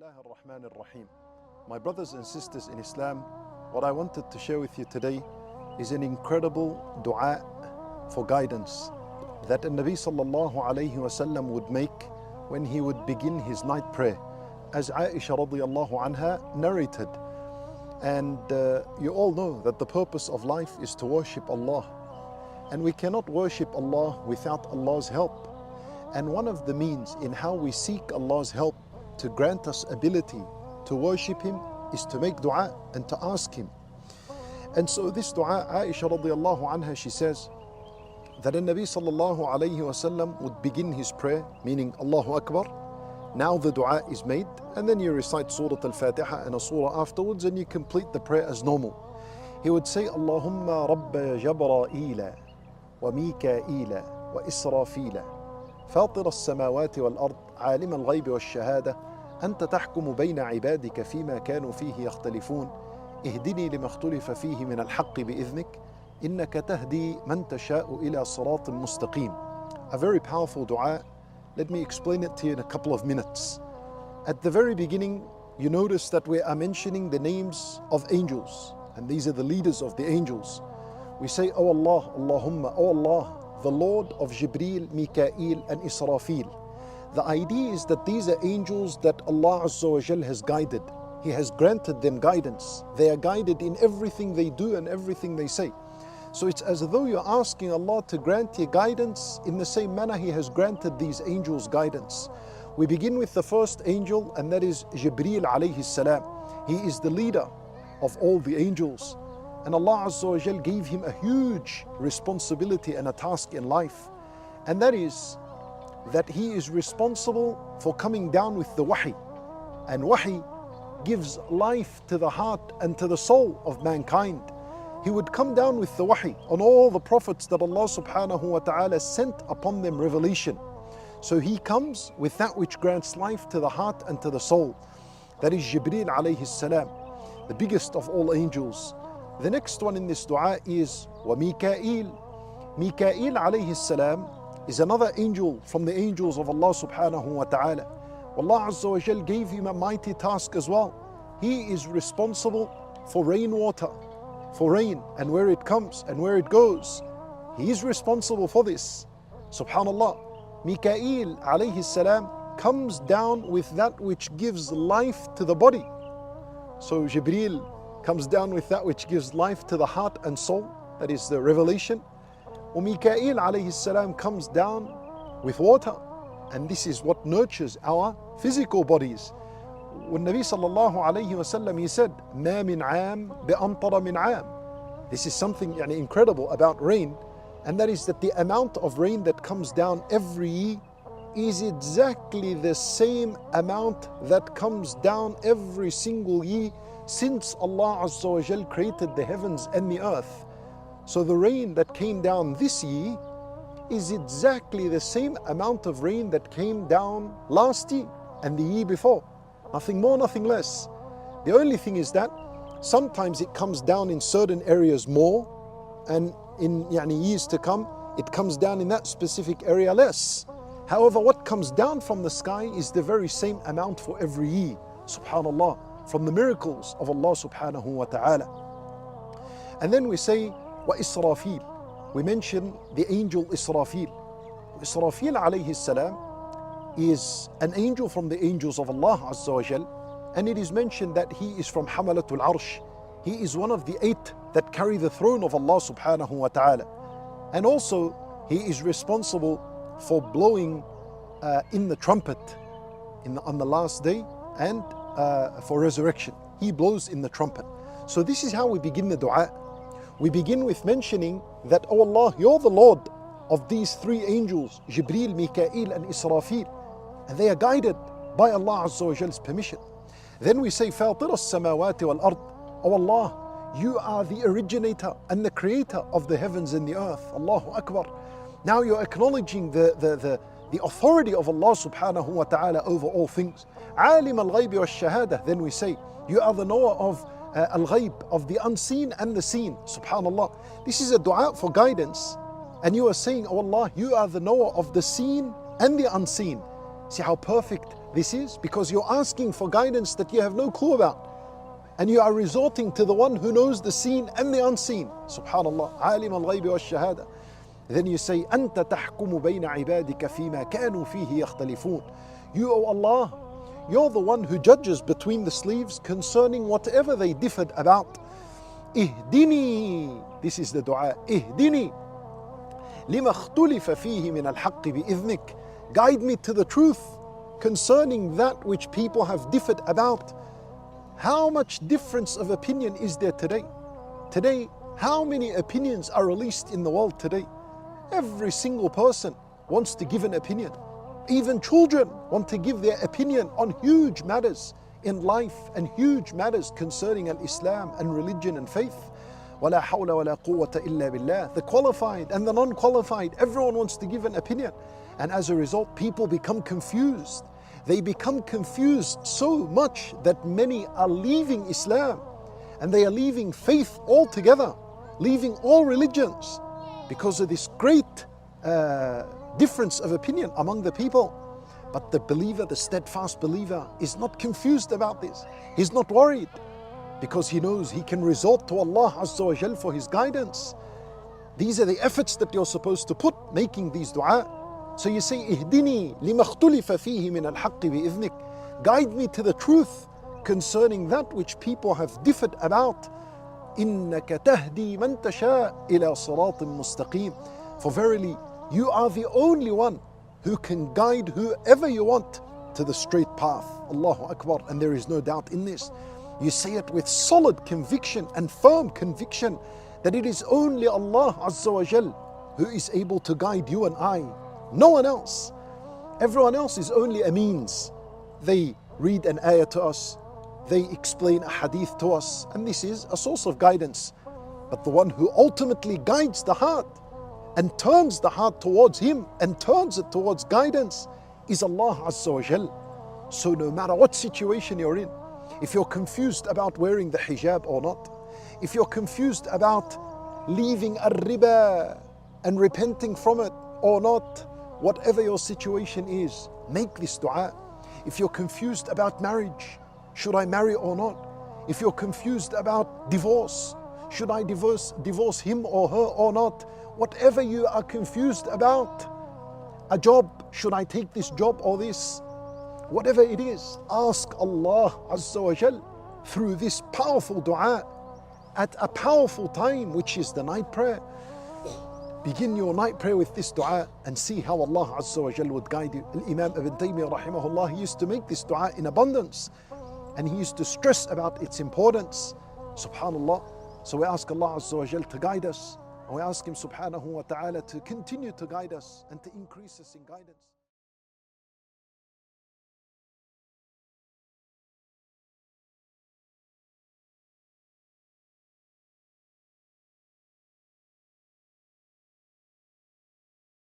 Bismillah ar-Rahman ar-Rahim. My brothers and sisters in Islam, what I wanted to share with you today is an incredible dua for guidance that the Nabi sallallahu alayhi wasallam would make when he would begin his night prayer, as Aisha radiyallahu anha narrated. And you all know that the purpose of life is to worship Allah, and we cannot worship Allah without Allah's help. And one of the means in how we seek Allah's help to grant us ability to worship Him is to make dua and to ask Him. And so this dua, Aisha radiyallahu anha, she says that the Nabi sallallahu alayhi wasallam would begin his prayer, meaning Allahu Akbar. Now the dua is made, and then you recite Surah Al-Fatiha and a surah afterwards, and you complete the prayer as normal. He would say, Allahumma Rabba Jabra'ila wa Mika'ila wa Israfila فاطر السماوات والأرض عالم الغيب والشهادة أنت تحكم بين عبادك فيما كانوا فيه يختلفون اهدني لما اختلف فيه من الحق بإذنك إنك تهدي من تشاء إلى صراط مستقيم. A very powerful dua. Let me explain it to you in a couple of minutes. At the very beginning, you notice that we are mentioning the names of angels, and these are the leaders of the angels. We say, Oh Allah, Allahumma, Oh Allah, the Lord of Jibreel, Mikael and Israfil. The idea is that these are angels that Allah Azza wa Jal has guided. He has granted them guidance. They are guided in everything they do and everything they say. So it's as though you're asking Allah to grant you guidance in the same manner He has granted these angels guidance. We begin with the first angel, and that is Jibreel alayhi salam. He is the leader of all the angels. And Allah Azza wa Jal gave him a huge responsibility and a task in life. And that is that he is responsible for coming down with the wahi. And wahi gives life to the heart and to the soul of mankind. He would come down with the wahi on all the prophets that Allah subhanahu wa ta'ala sent upon them revelation. So he comes with that which grants life to the heart and to the soul. That is Jibreel alayhi salam, the biggest of all angels. The next one in this dua is wa Mikael. Mikael alayhi salam is another angel from the angels of Allah subhanahu wa ta'ala. Allah Azza wa Jal gave him a mighty task as well. He is responsible for rainwater, for rain and where it comes and where it goes. He is responsible for this. Subhanallah. Mikael alayhi salam comes down with that which gives life to the body. So Jibreel comes down with that which gives life to the heart and soul, that is the revelation. Mikael alayhi salam comes down with water, and this is what nurtures our physical bodies. When Nabi sallallahu alayhi wasallam, he said, "Ma min aam bi'amtara min aam." This is something incredible about rain, and that is that the amount of rain that comes down every year is exactly the same amount that comes down every single year since Allah Azza wa Jal created the heavens and the earth. So the rain that came down this year is exactly the same amount of rain that came down last year and the year before. Nothing more, nothing less. The only thing is that sometimes it comes down in certain areas more, and in years to come, it comes down in that specific area less. However, what comes down from the sky is the very same amount for every year. Subhanallah, from the miracles of Allah subhanahu wa ta'ala. And then we say, wa Israfil. We mention the angel Israfil. Israfil alayhi salam is an angel from the angels of Allah Azza wa Jal, and it is mentioned that he is from Hamalatul Arsh. He is one of the 8 that carry the throne of Allah subhanahu wa ta'ala. And also, he is responsible for blowing in the trumpet on the last day, and for resurrection. He blows in the trumpet. So this is how we begin the dua. We begin with mentioning that, Oh Allah, you're the Lord of these 3 angels, Jibreel, Mikael and Israfil, and they are guided by Allah Azza wa Jal's permission. Then we say, فاطر السماوات والأرض. Oh Allah, you are the originator and the creator of the heavens and the earth. Allahu Akbar. Now you're acknowledging the authority of Allah subhanahu wa ta'ala over all things. عالم الغيب والشهادة. Then we say, you are the knower of al-ghayb, of the unseen and the seen. Subhanallah. This is a dua for guidance. And you are saying, Oh Allah, you are the knower of the seen and the unseen. See how perfect this is? Because you're asking for guidance that you have no clue about. And you are resorting to the one who knows the seen and the unseen. Subhanallah. عالم الغيب والشهادة. Then you say, أنت تحكم بين عبادك فيما كانوا فيه يختلفون. You, O Allah, you're the one who judges between the slaves concerning whatever they differed about. اهدني. This is the dua. اهدني لما اختلف فيه من الحق بإذنك. Guide me to the truth concerning that which people have differed about. How much difference of opinion is there today? Today, how many opinions are released in the world today? Every single person wants to give an opinion. Even children want to give their opinion on huge matters in life and huge matters concerning al-Islam and religion and faith. وَلَا حَوْلَ وَلَا قُوَّةَ إِلَّا بِاللَّهِ. The qualified and the non-qualified, everyone wants to give an opinion. And as a result, people become confused. They become confused so much that many are leaving Islam and they are leaving faith altogether, leaving all religions because of this great difference of opinion among the people. But the believer, the steadfast believer, is not confused about this. He's not worried because he knows he can resort to Allah Azza wa Jal for his guidance. These are the efforts that you're supposed to put making these dua. So you say, اهدني لما اختلف فيه من الحق بإذنك. Guide me to the truth concerning that which people have differed about. إنك تهدي من تشاء إلى صراط مستقيم. For verily, you are the only one who can guide whoever you want to the straight path. Allahu Akbar. And there is no doubt in this. You say it with solid conviction and firm conviction that it is only Allah Azza wa Jal who is able to guide you and I. No one else. Everyone else is only a means. They read an ayah to us, they explain a hadith to us, and this is a source of guidance. But the one who ultimately guides the heart and turns the heart towards Him and turns it towards guidance is Allah Azza wa Jal. So no matter what situation you're in, if you're confused about wearing the hijab or not, if you're confused about leaving ar-riba and repenting from it or not, whatever your situation is, make this dua. If you're confused about marriage, should I marry or not? If you're confused about divorce, should I divorce him or her or not? Whatever you are confused about, a job, should I take this job or this? Whatever it is, ask Allah Azza wa Jal through this powerful dua at a powerful time, which is the night prayer. Begin your night prayer with this dua and see how Allah Azza wa Jal would guide you. Imam Ibn Taymiyyah rahimahullah, he used to make this dua in abundance and he used to stress about its importance. Subhanallah. So we ask Allah Azza wa Jal to guide us, and we ask Him subhanahu wa ta'ala to continue to guide us and to increase us in guidance.